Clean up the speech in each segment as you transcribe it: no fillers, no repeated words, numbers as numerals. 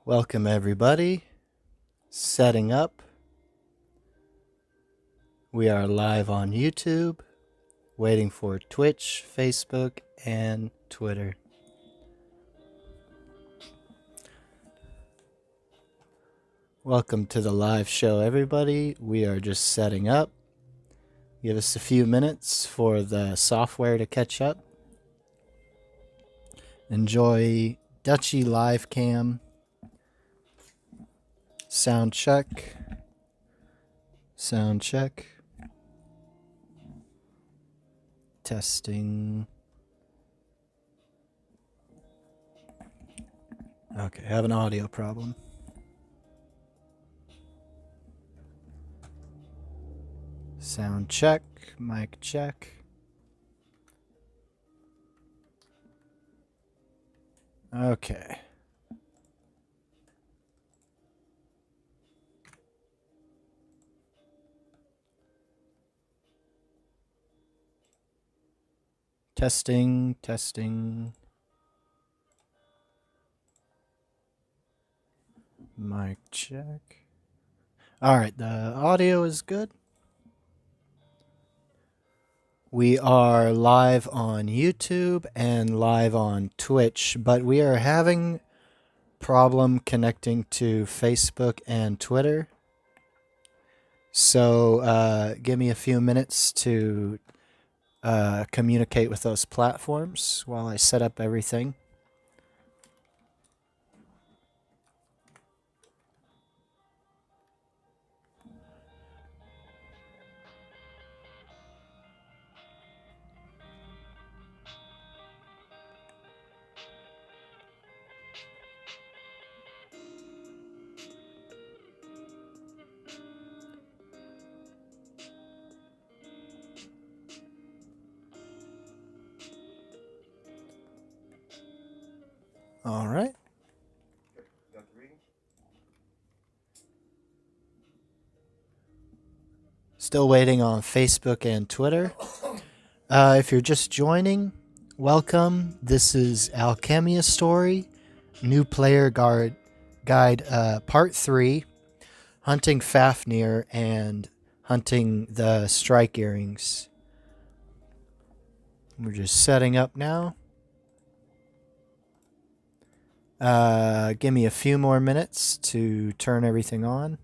Welcome everybody. Setting up. We are live on YouTube, waiting for Twitch, Facebook, and Twitter. Welcome to the live show, everybody. We are just setting up. Give us a few minutes for the software to catch up. Enjoy DuchyLivecam. Sound check. Sound check. Testing. Okay, I have an audio problem. Sound check. Mic check. Okay. Testing, testing. Mic check. All right, the audio is good. We are live on YouTube and live on Twitch, but we are having problem connecting to Facebook and Twitter. So give me a few minutes to communicate with those platforms while I set up everything. All right. Still waiting on Facebook and Twitter. If you're just joining, welcome. This is Alchemia Story, New Player Guide Part 3, Hunting Fafnir and Hunting the Strike Earrings. We're just setting up now. Give me a few more minutes to turn everything on.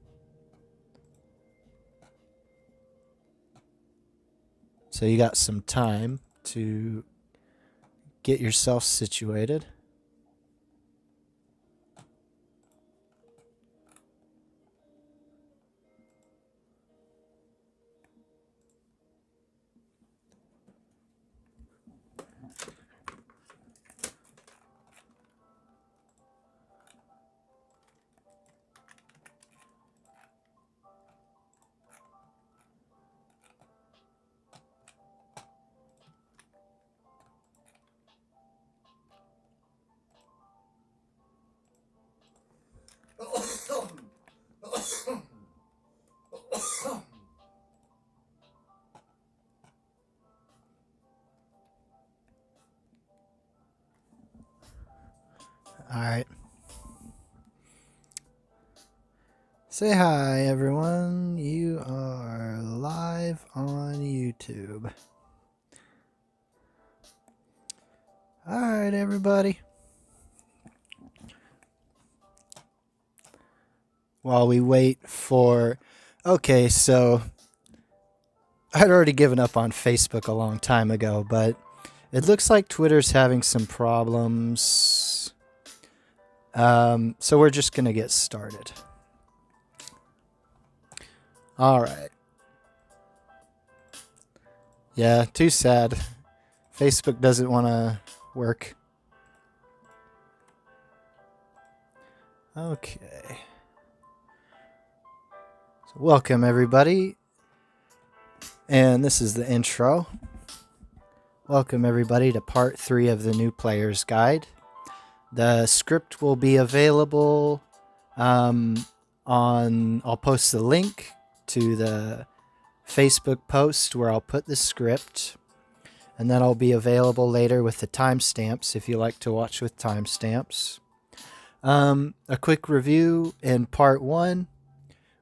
So you got some time to get yourself situated. All right. Say hi, everyone. You are live on YouTube. All right, everybody. While we wait for... Okay, so I'd already given up on Facebook a long time ago, but it looks like Twitter's having some problems. So we're just going to get started. All right. Yeah, too sad. Facebook doesn't want to work. Okay. So welcome, everybody. And this is the intro. Welcome, everybody, to part 3 of the New Player's Guide. The script will be available I'll post the link to the Facebook post where I'll put the script. and that'll be available later with the timestamps if you like to watch with timestamps. A quick review. In part 1,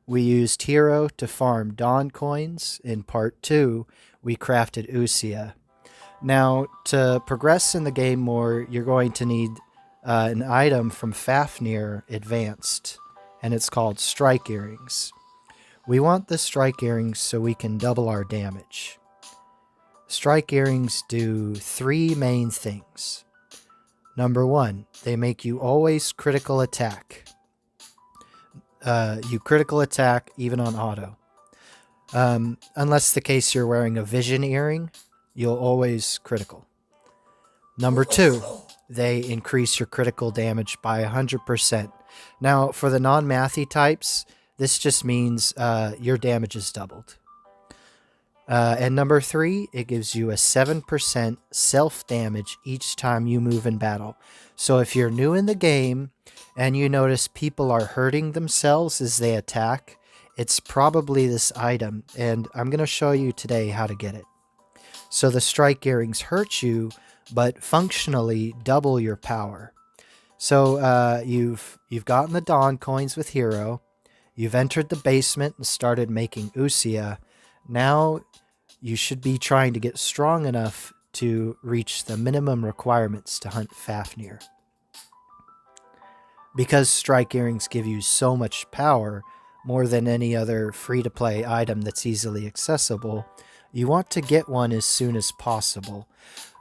we used Hero to farm Dawn coins. In part 2, we crafted ousia. Now, to progress in the game more, you're going to need an item from Fafnir Advanced, and it's called Strike Earrings. We want the Strike Earrings so we can double our damage. Strike Earrings do 3 main things. Number 1, they make you always critical attack. You critical attack even on auto. Unless the case you're wearing a vision earring, you'll always critical. Number 2, they increase your critical damage by 100%. Now, for the non-mathy types, this just means your damage is doubled. And number 3, it gives you a 7% self-damage each time you move in battle. So if you're new in the game and you notice people are hurting themselves as they attack, it's probably this item, and I'm going to show you today how to get it. So the Strike Earrings hurt you, but functionally double your power. So you've gotten the Dawn coins with Hero, you've entered the basement and started making ousia. Now you should be trying to get strong enough to reach the minimum requirements to hunt Fafnir. Because Strike Earrings give you so much power, more than any other free-to-play item that's easily accessible, you want to get one as soon as possible.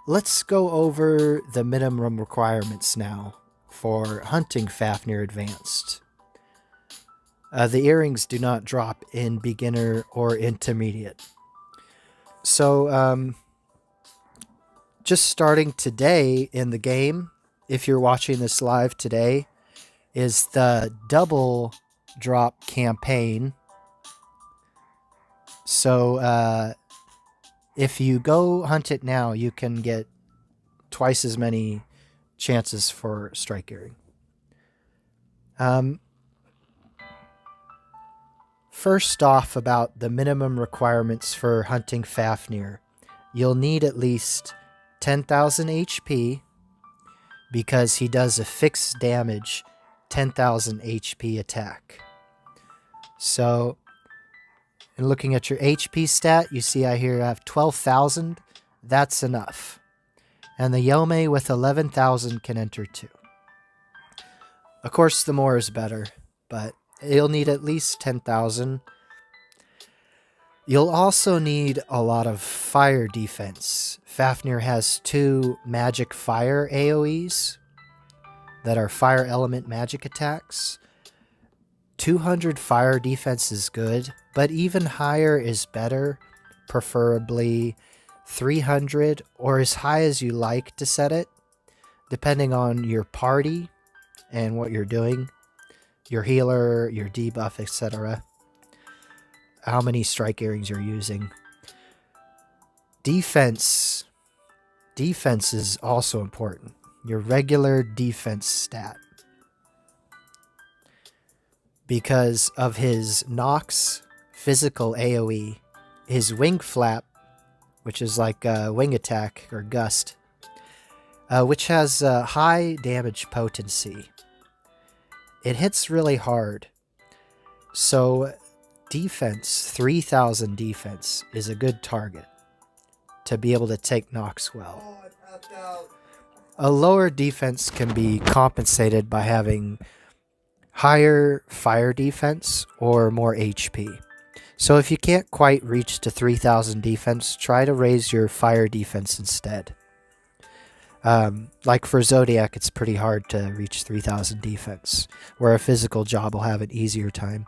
Let's go over the minimum requirements now for hunting Fafnir Advanced. The earrings do not drop in beginner or intermediate. So, just starting today in the game, if you're watching this live today, is the double drop campaign. So, if you go hunt it now, you can get twice as many chances for Strike Earring. First off, about the minimum requirements for hunting Fafnir. You'll need at least 10,000 HP because he does a fixed damage 10,000 HP attack. So, in looking at your HP stat, you see I here have 12,000. That's enough. And the Yome with 11,000 can enter too. Of course, the more is better, but you'll need at least 10,000. You'll also need a lot of fire defense. Fafnir has 2 magic fire AoEs that are fire element magic attacks. 200 fire defense is good, but even higher is better, preferably 300 or as high as you like to set it, depending on your party and what you're doing, your healer, your debuff, etc. How many Strike Earrings you're using. Defense is also important. Your regular defense stat. Because of his Nox physical AoE, his wing flap, which is like a wing attack or Gust, which has high damage potency. It hits really hard. So defense, 3,000 defense is a good target to be able to take Nox well. A lower defense can be compensated by having higher fire defense or more HP. So if you can't quite reach to 3,000 defense, try to raise your fire defense instead. Like for Zodiac, it's pretty hard to reach 3,000 defense, where a physical job will have an easier time.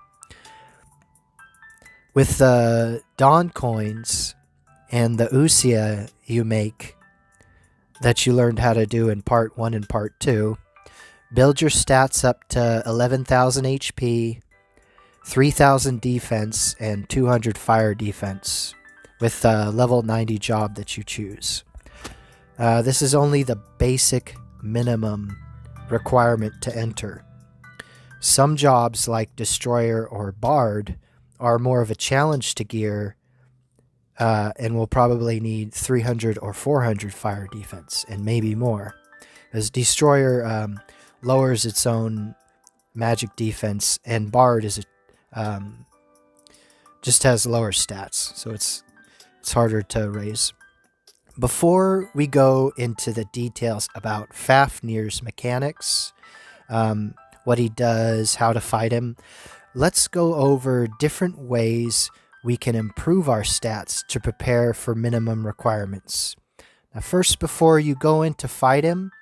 With the Dawn coins and the ousia you make that you learned how to do in part 1 and part 2, build your stats up to 11,000 HP, 3,000 defense, and 200 fire defense with a level 90 job that you choose. This is only the basic minimum requirement to enter. Some jobs like Destroyer or Bard are more of a challenge to gear and we'll probably need 300 or 400 fire defense, and maybe more. As Destroyer lowers its own magic defense, and Bard is just has lower stats, so it's harder to raise. Before we go into the details about Fafnir's mechanics, what he does, how to fight him, let's go over different ways we can improve our stats to prepare for minimum requirements. Now, first, before you go in to fight him,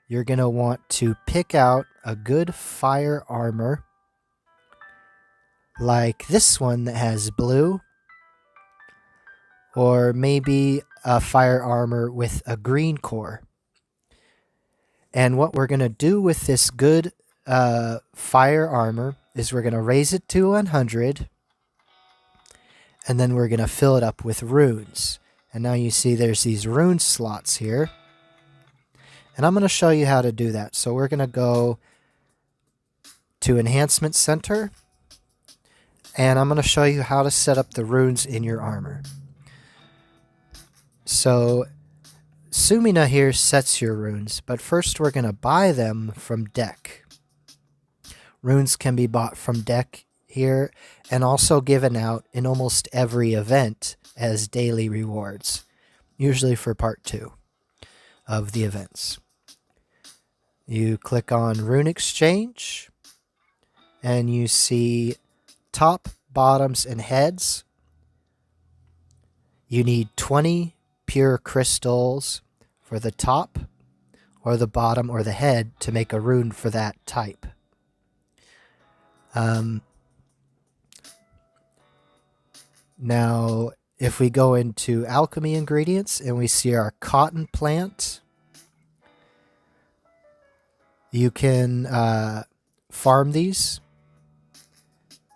you're going to want to pick out a good fire armor, like this one that has blue, or maybe a fire armor with a green core. And what we're going to do with this good fire armor is we're going to raise it to 100, and then we're going to fill it up with runes. And now you see there's these rune slots here. And I'm going to show you how to do that. So we're going to go to Enhancement Center, and I'm going to show you how to set up the runes in your armor. So Sumina here sets your runes, but first we're going to buy them from deck. Runes can be bought from deck here and also given out in almost every event as daily rewards, usually for part 2 of the events. You click on Rune Exchange and you see top, bottoms, and heads. You need 20 pure crystals for the top or the bottom or the head to make a rune for that type. Now, if we go into alchemy ingredients and we see our cotton plant, you can farm these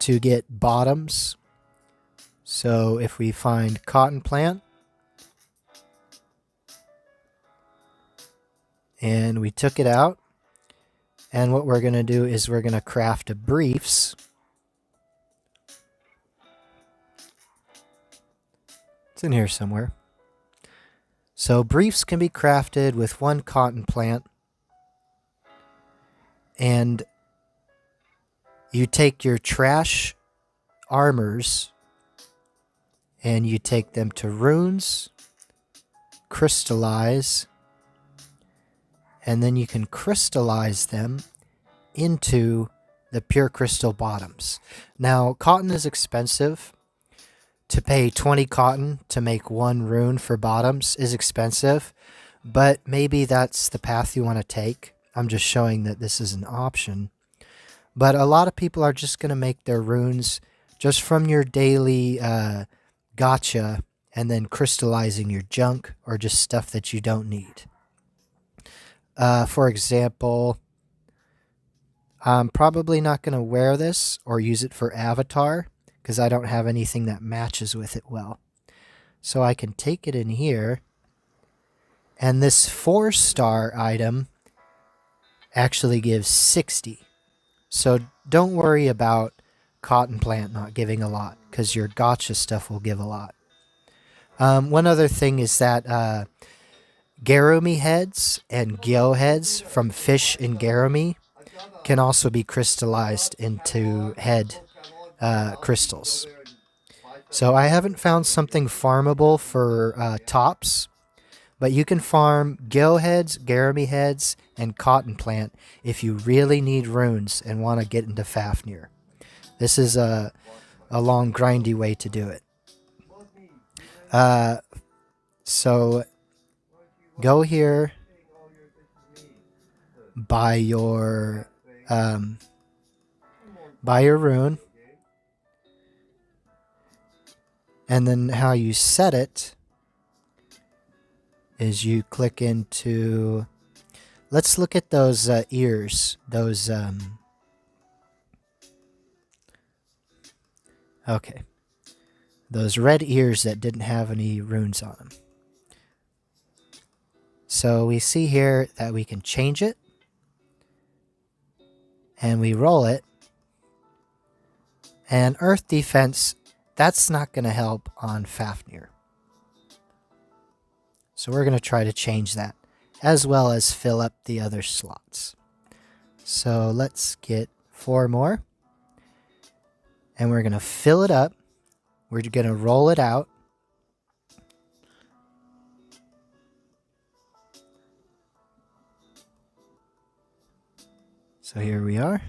to get bottoms. So if we find cotton plant and we took it out, and what we're going to do is we're going to craft a briefs. It's in here somewhere. So briefs can be crafted with 1 cotton plant, and you take your trash armors and you take them to runes, crystallize, and then you can crystallize them into the pure crystal bottoms. Now, cotton is expensive. To pay 20 cotton to make 1 rune for bottoms is expensive, but maybe that's the path you want to take. I'm just showing that this is an option. But a lot of people are just going to make their runes just from your daily gacha and then crystallizing your junk or just stuff that you don't need. For example, I'm probably not going to wear this or use it for avatar because I don't have anything that matches with it well. So I can take it in here, and this 4-star item actually gives 60. So don't worry about cotton plant not giving a lot, because your gacha stuff will give a lot. One other thing is that Gerumi heads and Gyo heads from fish in Gerumi can also be crystallized into head crystals. So I haven't found something farmable for tops, but you can farm Gyo heads, Gerumi heads, and cotton plant if you really need runes and want to get into Fafnir. This is a long, grindy way to do it. So go here, buy your rune, and then how you set it is you click into, let's look at those ears, those okay, those red ears that didn't have any runes on them. So we see here that we can change it, and we roll it, and earth defense, that's not going to help on Fafnir. So we're going to try to change that, as well as fill up the other slots. So let's get 4 more. And we're going to fill it up. We're going to roll it out. So here we are.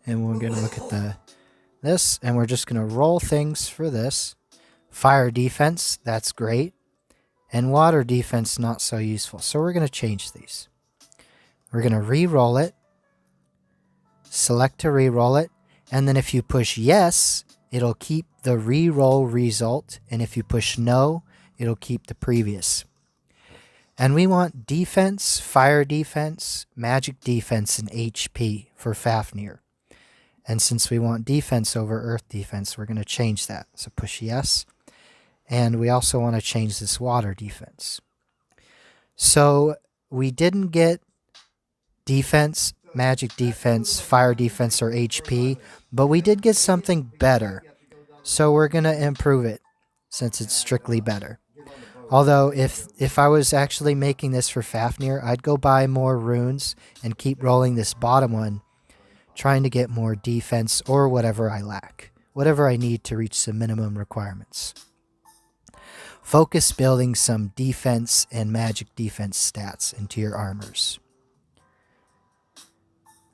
And we're going to look at this, and we're just going to roll things for this. Fire defense, that's great. And water defense, not so useful. So we're going to change these. We're going to re-roll it. Select to re-roll it. And then if you push yes, it'll keep the re-roll result. And if you push no, it'll keep the previous. And we want defense, fire defense, magic defense, and HP for Fafnir. And since we want defense over earth defense, we're going to change that. So push yes. And we also want to change this water defense. So we didn't get defense, magic defense, fire defense, or HP, but we did get something better. So we're going to improve it since it's strictly better. Although if I was actually making this for Fafnir, I'd go buy more runes and keep rolling this bottom one, trying to get more defense or whatever I lack, whatever I need to reach the minimum requirements. Focus building some defense and magic defense stats into your armors.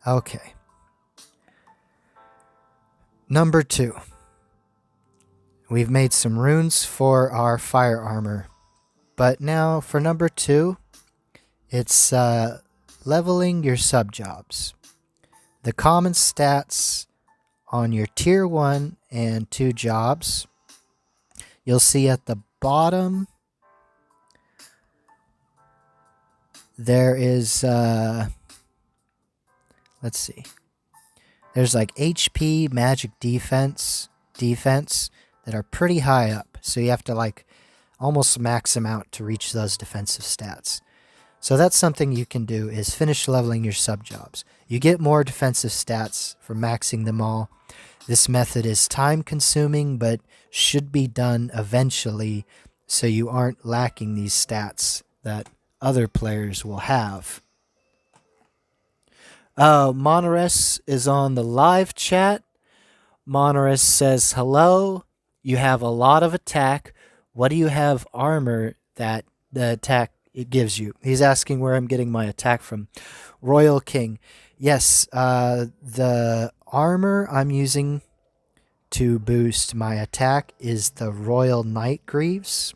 Okay. Number 2. We've made some runes for our fire armor. But now for number 2, it's leveling your sub-jobs. The common stats on your tier 1 and 2 jobs, you'll see at the bottom there is let's see, there's like HP, magic defense that are pretty high up, so you have to like almost max them out to reach those defensive stats. So that's something you can do, is finish leveling your sub jobs. You get more defensive stats from maxing them all. This method is time consuming, but should be done eventually so you aren't lacking these stats that other players will have. Monores is on the live chat. Monores says, hello, you have a lot of attack. What do you have armor that the attack it gives you? He's asking where I'm getting my attack from. Royal King. Yes, the armor I'm using to boost my attack is the Royal Knight Greaves.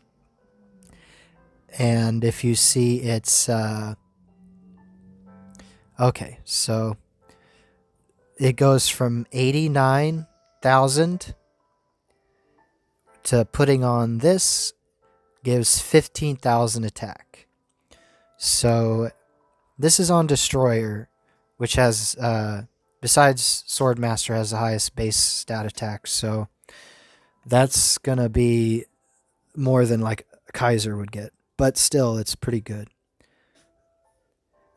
And if you see, it's okay, so it goes from 89,000 to putting on this gives 15,000 attack. So this is on Destroyer, which has besides Swordmaster has the highest base stat attack, so that's gonna be more than like a Kaiser would get, but still it's pretty good.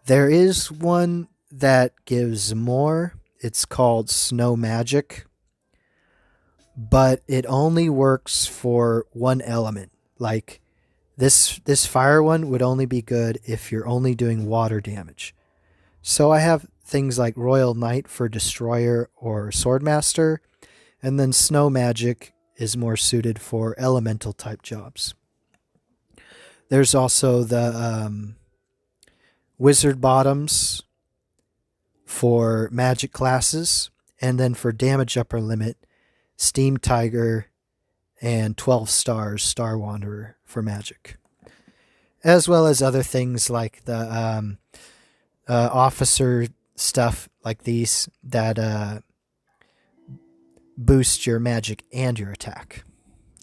There is one that gives more. It's called Snow Magic, but it only works for one element. Like this fire one would only be good if you're only doing water damage. So I have things like Royal Knight for Destroyer or Swordmaster, and then Snow Magic is more suited for elemental type jobs. There's also the Wizard Bottoms for magic classes, and then for damage upper limit, Steam Tiger and 12 stars Star Wanderer for magic, as well as other things like the officer stuff like these that boost your magic and your attack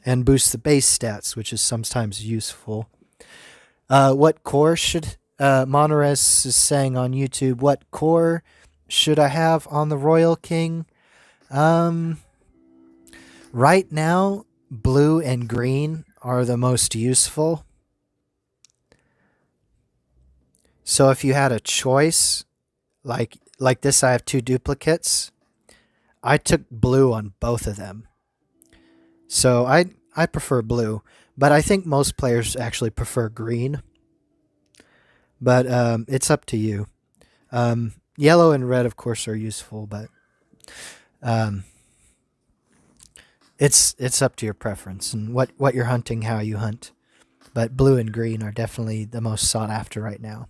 and boost the base stats, which is sometimes useful. What core should Monores is saying on YouTube, what core should I have on the Royal King? Right now, blue and green are the most useful. So if you had a choice, like this, I have 2 duplicates. I took blue on both of them. So I prefer blue, but I think most players actually prefer green. But it's up to you. Yellow and red, of course, are useful, but um, it's up to your preference and what you're hunting, how you hunt. But blue and green are definitely the most sought after right now.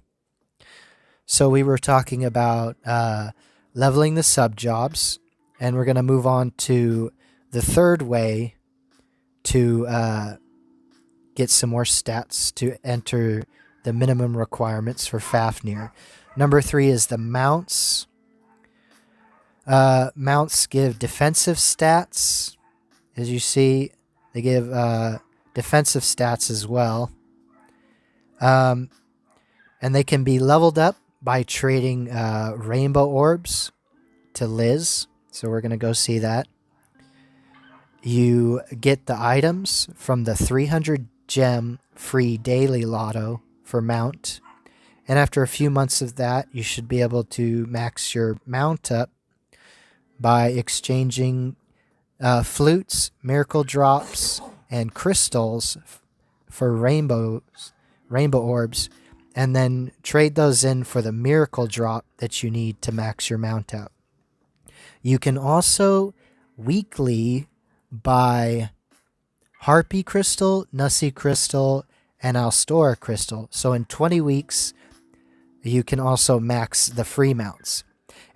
So we were talking about leveling the sub jobs, and we're going to move on to the third way to get some more stats to enter the minimum requirements for Fafnir. Number 3 is the mounts. Mounts give defensive stats. As you see, they give defensive stats as well. And they can be leveled up by trading rainbow orbs to Liz. So we're going to go see that. You get the items from the 300 gem free daily lotto for mount. And after a few months of that, you should be able to max your mount up by exchanging flutes, miracle drops, and crystals for rainbow orbs, and then trade those in for the miracle drop that you need to max your mount out. You can also weekly buy Harpy Crystal, Nussie Crystal, and Alstora Crystal. So in 20 weeks, you can also max the free mounts.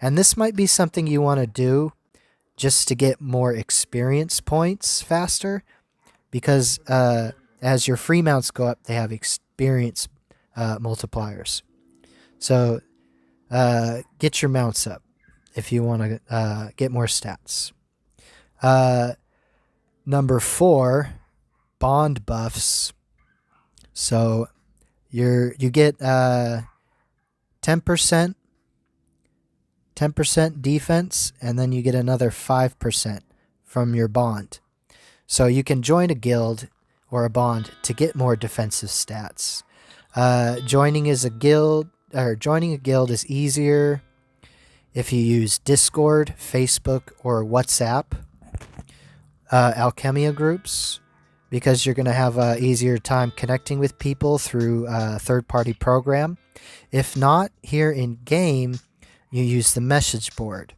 And this might be something you want to do just to get more experience points faster, because as your free mounts go up, they have experience multipliers. So get your mounts up if you want to get more stats. Number 4, bond buffs. So you get 10% defense, and then you get another 5% from your bond. So you can join a guild or a bond to get more defensive stats. Joining a guild is easier if you use Discord, Facebook, or WhatsApp Alchemia groups, because you're going to have an easier time connecting with people through a third-party program. If not, here in game, you use the message board.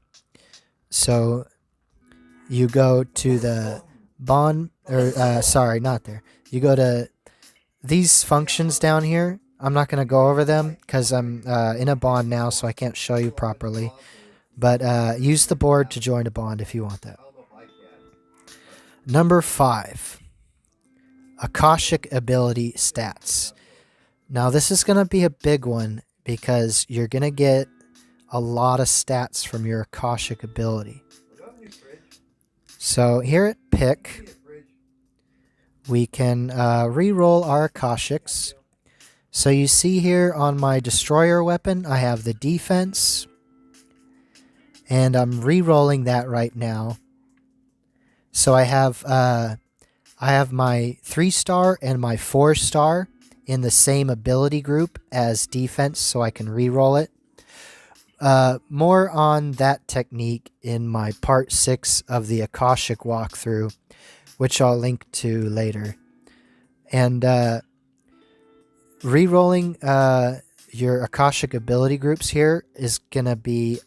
So you go to the bond, or sorry, not there. You go to these functions down here. I'm not going to go over them because I'm in a bond now, so I can't show you properly. But use the board to join a bond if you want that. Number 5, Akashic ability stats. Now this is going to be a big one because you're going to get a lot of stats from your Akashic ability. So here at Pick, we can re-roll our Akashics. So you see here on my destroyer weapon, I have the defense, and I'm re-rolling that right now. So I have my 3-star and my 4-star in the same ability group as defense, so I can re-roll it. More on that technique in my part 6 of the Akashic walkthrough, which I'll link to later. And re-rolling your Akashic ability groups here is gonna be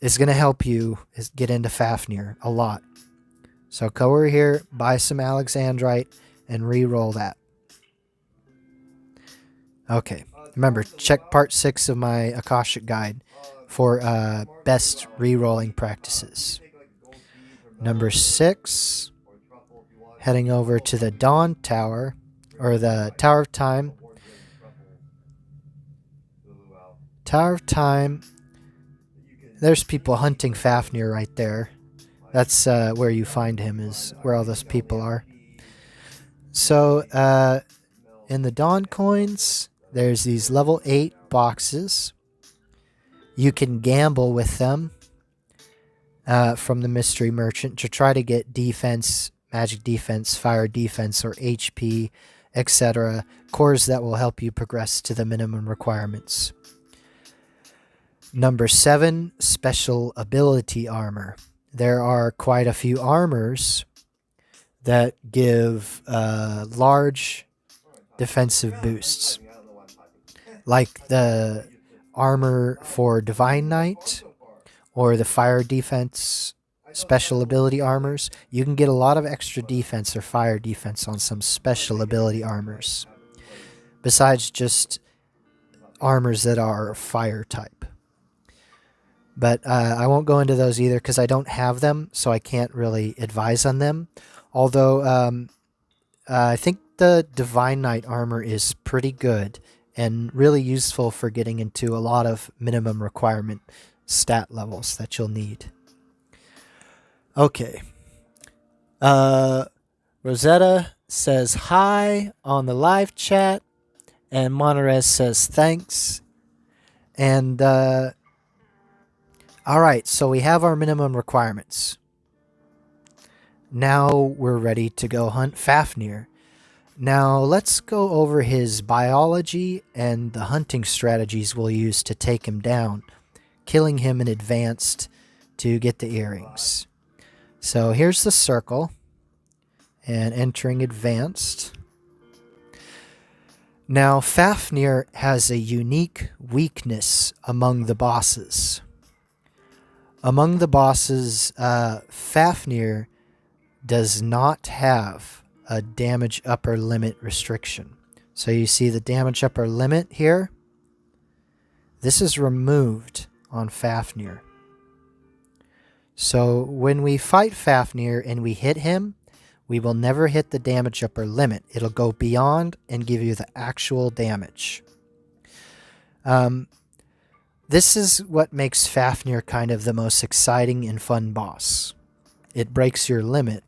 is gonna help you get into Fafnir a lot. So go over here, buy some Alexandrite, and re-roll that. Okay, remember, check part 6 of my Akashic guide for best re-rolling practices. Number 6, heading over to the Dawn Tower, or the Tower of Time. Tower of Time, there's people hunting Fafnir right there. That's where you find him, is where all those people are. So in the Dawn coins, there's these level 8 boxes. You can gamble with them from the mystery merchant to try to get defense, magic defense, fire defense, or HP, etc. Cores that will help you progress to the minimum requirements. Number 7, special ability armor. There are quite a few armors that give large defensive boosts. like the armor for Divine Knight or the fire defense special ability armors. You can get a lot of extra defense or fire defense on some special ability armors, besides just armors that are fire type. But I won't go into those either because I don't have them, so I can't really advise on them. Although I think the Divine Knight armor is pretty good and really useful for getting into a lot of minimum requirement stat levels that you'll need. Okay. Rosetta says hi on the live chat, and Monterez says thanks. And all right, so we have our minimum requirements. Now we're ready to go hunt Fafnir. Now let's go over his biology and the hunting strategies we'll use to take him down, killing him in advance to get the earrings. So here's the circle, and entering advanced. Now Fafnir has a unique weakness among the bosses. Among the bosses, Fafnir does not have a damage upper limit restriction. So you see the damage upper limit here? This is removed on Fafnir. So when we fight Fafnir and we hit him, we will never hit the damage upper limit. It'll go beyond and give you the actual damage. This is what makes Fafnir kind of the most exciting and fun boss. It breaks your limit.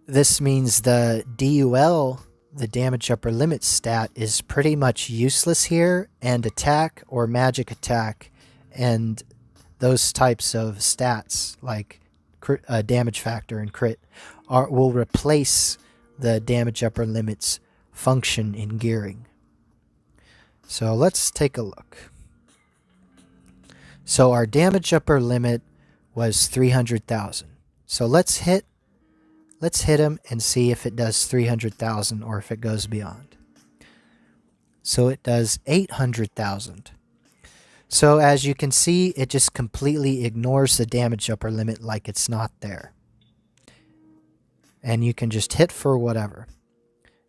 This means the DUL, the damage upper limit stat, is pretty much useless here, and attack or magic attack and those types of stats like damage factor and crit will replace the damage upper limit's function in gearing. So let's take a look. So our damage upper limit was 300,000. So let's hit him and see if it does 300,000 or if it goes beyond. So it does 800,000. So as you can see, it just completely ignores the damage upper limit like it's not there. And you can just hit for whatever.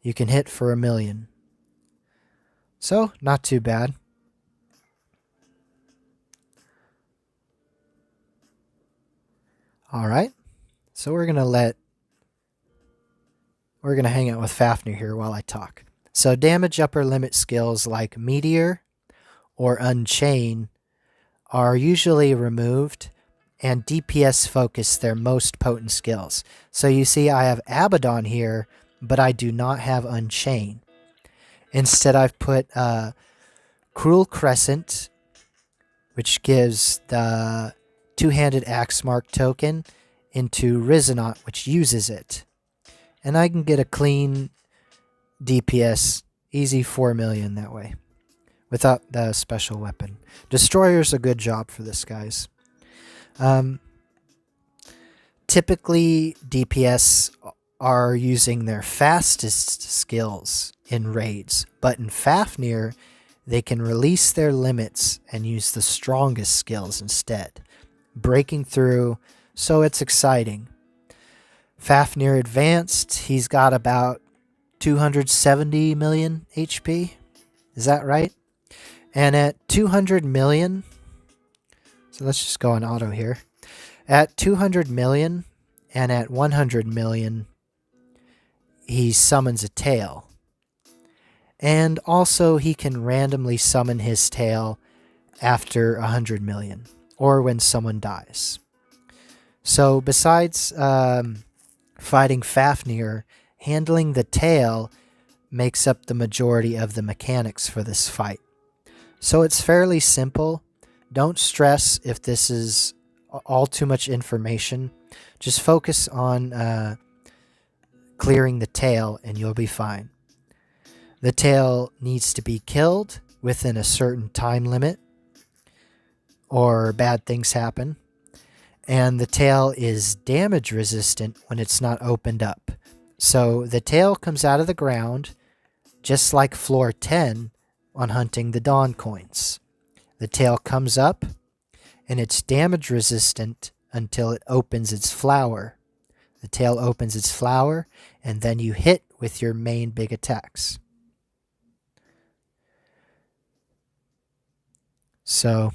You can hit for 1,000,000. So, not too bad. Alright. So we're going to hang out with Fafnir here while I talk. So damage upper limit skills like Meteor or Unchain are usually removed, and DPS focus their most potent skills. So you see I have Abaddon here, but I do not have Unchain. Instead I've put Cruel Crescent, which gives the two-handed axe mark token, into Resonant, which uses it. And I can get a clean DPS, easy 4,000,000 that way, without the special weapon. Destroyer's a good job for this, guys. Typically, DPS are using their fastest skills in raids, but in Fafnir, they can release their limits and use the strongest skills instead, breaking through, so it's exciting. Fafnir Advanced, he's got about 270 million HP. Is that right? And at 200 million, so let's just go on auto here. At 200 million and at 100 million, he summons a tail. And also he can randomly summon his tail after 100 million, or when someone dies. So besides fighting Fafnir, handling the tail makes up the majority of the mechanics for this fight. So it's fairly simple. Don't stress if this is all too much information. Just focus on clearing the tail and you'll be fine. The tail needs to be killed within a certain time limit, or bad things happen. And the tail is damage resistant when it's not opened up. So the tail comes out of the ground, just like floor 10, on hunting the Dawn coins. The tail comes up, and it's damage resistant until it opens its flower. The tail opens its flower, and then you hit with your main big attacks. So,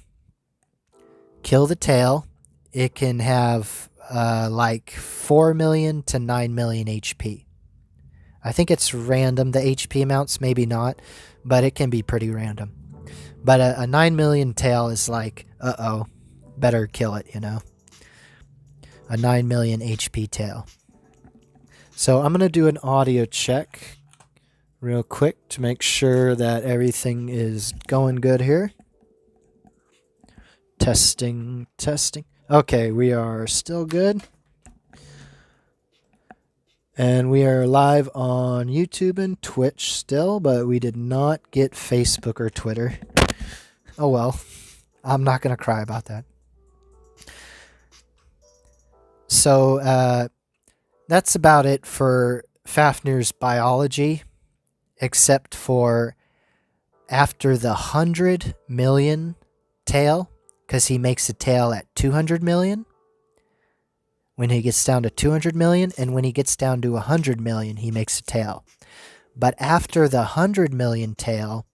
kill the tail. It can have like 4 million to 9 million HP. I think it's random, the HP amounts, maybe not, but it can be pretty random. But a 9 million tail is like, uh-oh, better kill it, you know. A 9 million HP tail. So I'm going to do an audio check real quick to make sure that everything is going good here. Testing, testing. Okay, we are still good. And we are live on YouTube and Twitch still, but we did not get Facebook or Twitter. Oh well, I'm not going to cry about that. So that's about it for Fafnir's biology, except for after the 100 million tail, because he makes a tail at 200 million. When he gets down to 200 million, and when he gets down to 100 million, he makes a tail. But after the 100 million tail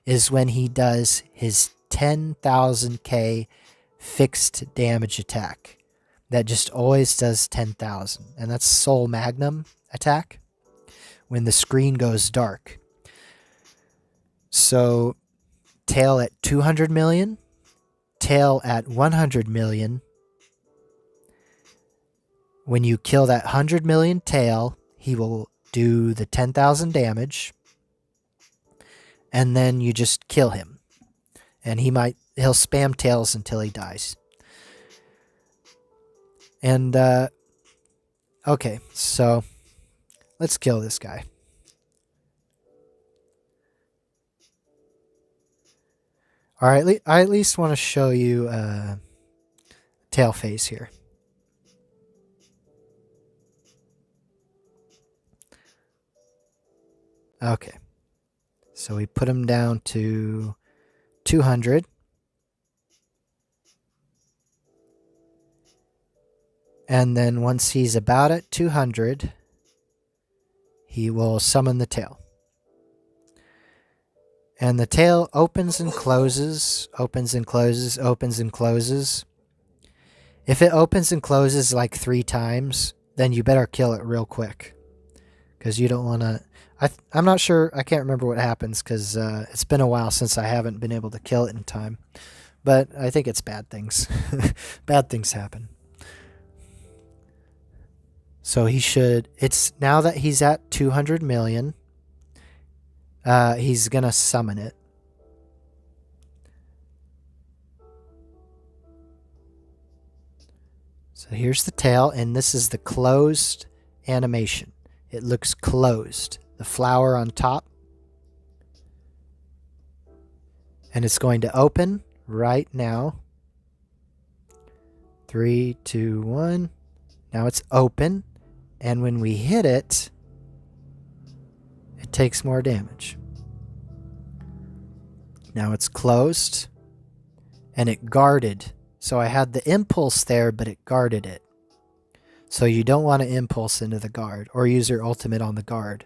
is when he does his 10,000k fixed damage attack. That just always does 10,000. And that's Sol Magnum attack when the screen goes dark. So tail at 200 million, tail at 100 million. When you kill that 100 million tail, he will do the 10,000 damage. And then you just kill him. And he'll spam tails until he dies. And, okay, so let's kill this guy. Alright, I at least want to show you tail phase here. Okay, so we put him down to 200. And then once he's about at 200, he will summon the tail. And the tail opens and closes, opens and closes, opens and closes. If it opens and closes like 3 times, then you better kill it real quick. Because you don't want to... I'm not sure, I can't remember what happens because it's been a while since I haven't been able to kill it in time. But I think it's bad things. Bad things happen. So he should, it's now that he's at 200 million, he's going to summon it. So here's the tail, and this is the closed animation. It looks closed. The flower on top. And it's going to open right now. 3, 2, 1. Now it's open. And when we hit it, it takes more damage. Now it's closed. And it guarded. So I had the impulse there, but it guarded it. So you don't want to impulse into the guard or use your ultimate on the guard.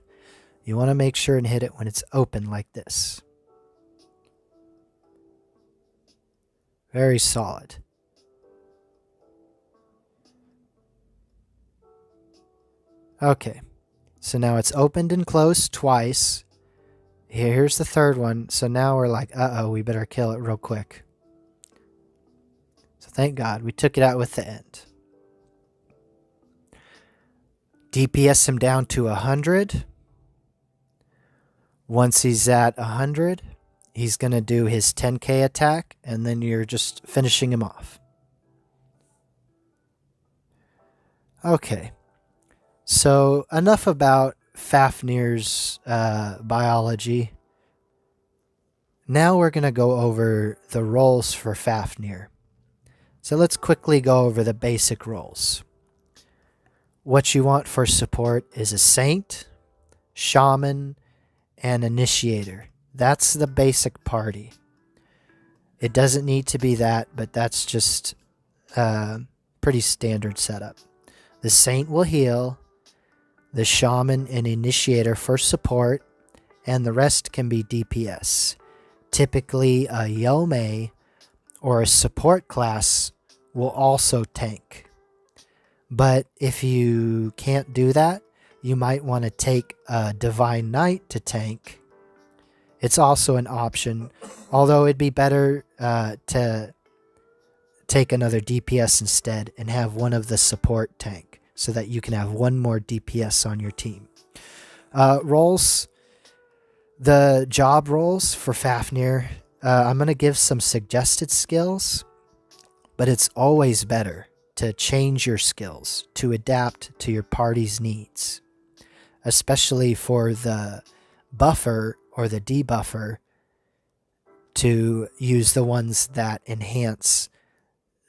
You want to make sure and hit it when it's open like this. Very solid. Okay, so now it's opened and closed twice. Here's the third one. So now we're like, uh-oh, we better kill it real quick. So thank God we took it out with the end. DPS him down to 100. Once he's at 100, he's going to do his 10k attack, and then you're just finishing him off. Okay. So enough about Fafnir's biology. Now we're going to go over the roles for Fafnir. So let's quickly go over the basic roles. What you want for support is a Saint, Shaman, and Initiator. That's the basic party. It doesn't need to be that, but that's just pretty standard setup. The Saint will heal, the Shaman and Initiator for support, and the rest can be DPS. Typically, a Yome or a support class will also tank. But if you can't do that, you might want to take a Divine Knight to tank. It's also an option, although it'd be better to take another DPS instead and have one of the support tank so that you can have one more DPS on your team. Roles, the job roles for Fafnir, I'm going to give some suggested skills, but it's always better to change your skills to adapt to your party's needs, especially for the buffer or the debuffer, to use the ones that enhance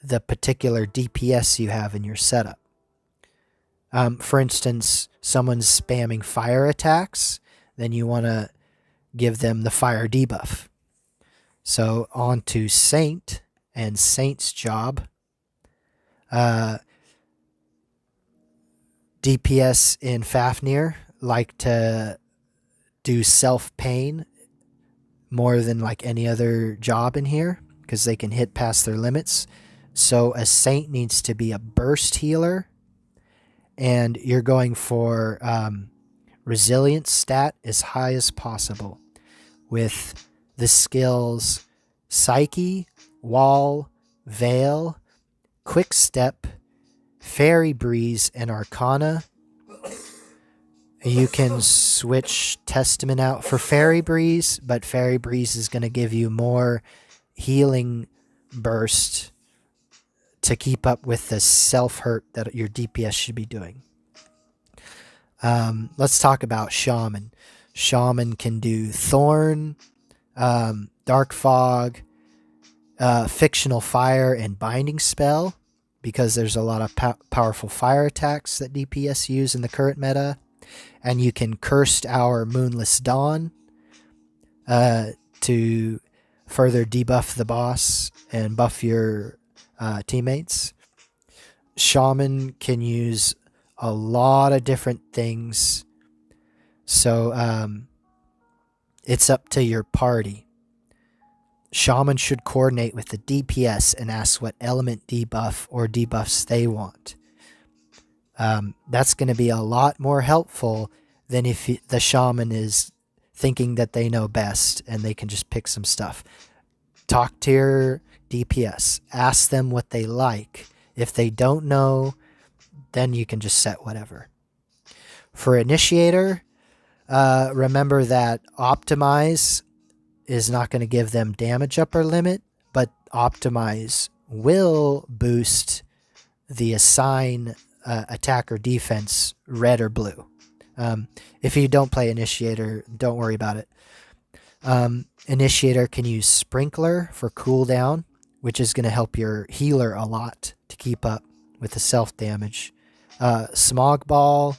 the particular DPS you have in your setup. For instance, someone's spamming fire attacks, then you want to give them the fire debuff. So on to Saint and Saint's job. DPS in Fafnir like to do self-pain more than like any other job in here because they can hit past their limits. So a Saint needs to be a burst healer, and you're going for resilience stat as high as possible with the skills Psyche, Wall, Veil, Quick Step, Fairy Breeze, and Arcana. You can switch Testament out for Fairy Breeze, but Fairy Breeze is going to give you more healing burst to keep up with the self-hurt that your DPS should be doing. Let's talk about Shaman. Shaman can do Thorn, Dark Fog, Fictional Fire, and Binding Spell, because there's a lot of powerful fire attacks that DPS use in the current meta. And you can Cursed Hour Moonless Dawn to further debuff the boss and buff your teammates. Shaman can use a lot of different things, so it's up to your party. Shaman should coordinate with the DPS and ask what element debuff or debuffs they want. That's going to be a lot more helpful than if the Shaman is thinking that they know best and they can just pick some stuff. Talk to your DPS. Ask them what they like. If they don't know, then you can just set whatever. For Initiator, remember that Optimize is not going to give them damage upper limit, but Optimize will boost the assign attack or defense red or blue. If you don't play Initiator, don't worry about it. Initiator can use Sprinkler for cooldown, which is going to help your healer a lot to keep up with the self damage. Smog Ball,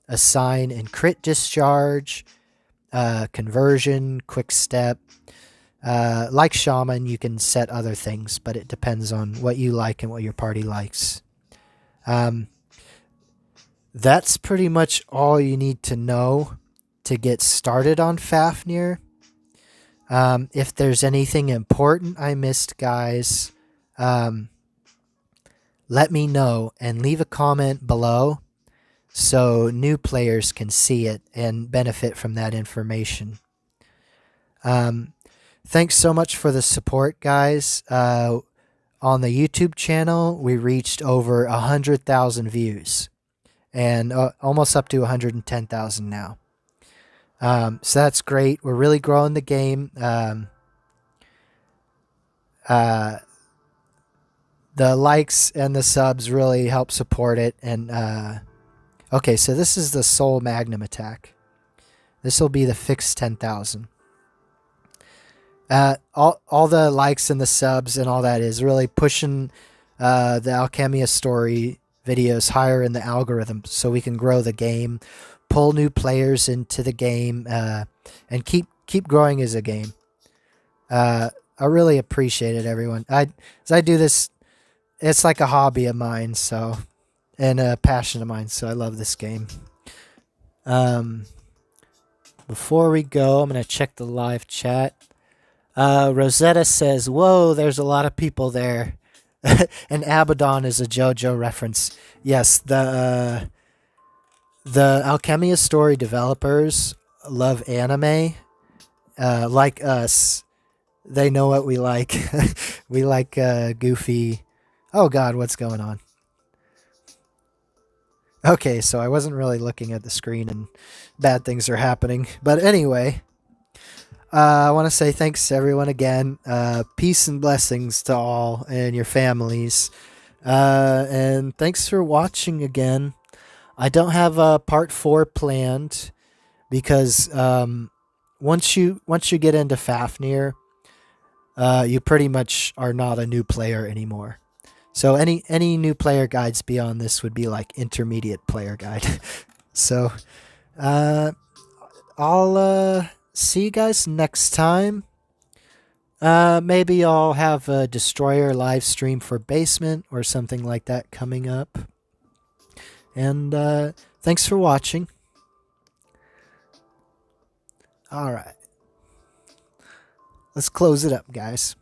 Assign and Crit Discharge, Conversion, Quick Step. Like Shaman, you can set other things, but it depends on what you like and what your party likes. That's pretty much all you need to know to get started on Fafnir. If there's anything important I missed, guys, let me know and leave a comment below so new players can see it and benefit from that information. Thanks so much for the support, guys. On the YouTube channel, we reached over 100,000 views and almost up to 110,000 now. So that's great. We're really growing the game. The likes and the subs really help support it. And okay, so this is the Sol Magnum attack. This will be the fixed 10,000. All the likes and the subs and all that is really pushing the Alchemia story videos higher in the algorithm so we can grow the game, pull new players into the game, and keep keep growing as a game. I really appreciate it, everyone. As I do this, it's like a hobby of mine, so, and a passion of mine. So I love this game. Before we go, I'm gonna check the live chat. Rosetta says, "Whoa, there's a lot of people there." And Abaddon is a JoJo reference. Yes, the Alchemia story developers love anime, like us. They know what we like. We like goofy. Oh God, what's going on? Okay, so I wasn't really looking at the screen and bad things are happening. But anyway, I want to say thanks to everyone again. Peace and blessings to all and your families. And thanks for watching again. I don't have a part 4 planned because once you get into Fafnir, you pretty much are not a new player anymore. So any new player guides beyond this would be like intermediate player guide. So I'll see you guys next time. Maybe I'll have a Destroyer live stream for Basement or something like that coming up. And thanks for watching. All right. Let's close it up, guys.